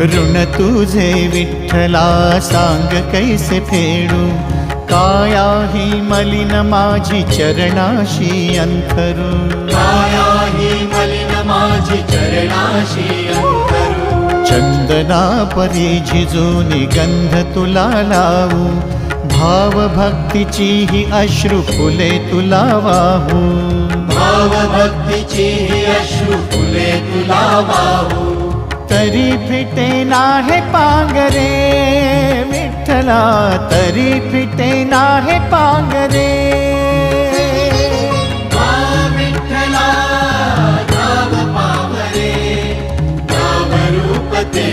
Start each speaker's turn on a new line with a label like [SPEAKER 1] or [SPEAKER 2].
[SPEAKER 1] ऋण तुझे विठ्ठला सांग कैसे फेडू, काया ही मलिन माझी चरणाशी अंथरू,
[SPEAKER 2] काया ही मलिन माझी चरणाशी अंतरू।
[SPEAKER 1] चंदना परी झिजूनी गंध तुला लावू, भाव भक्तीची ही अश्रु फुले तुला वाहू,
[SPEAKER 2] भाव भक्तीची ही अश्रु फुले तुला वाहू।
[SPEAKER 1] तरी फिटे नाहे पांगरे विठ्ठला, तरी फिटे नाहे पांगरे।
[SPEAKER 2] विठ्ठला नाम पावरे, नाम रूप ते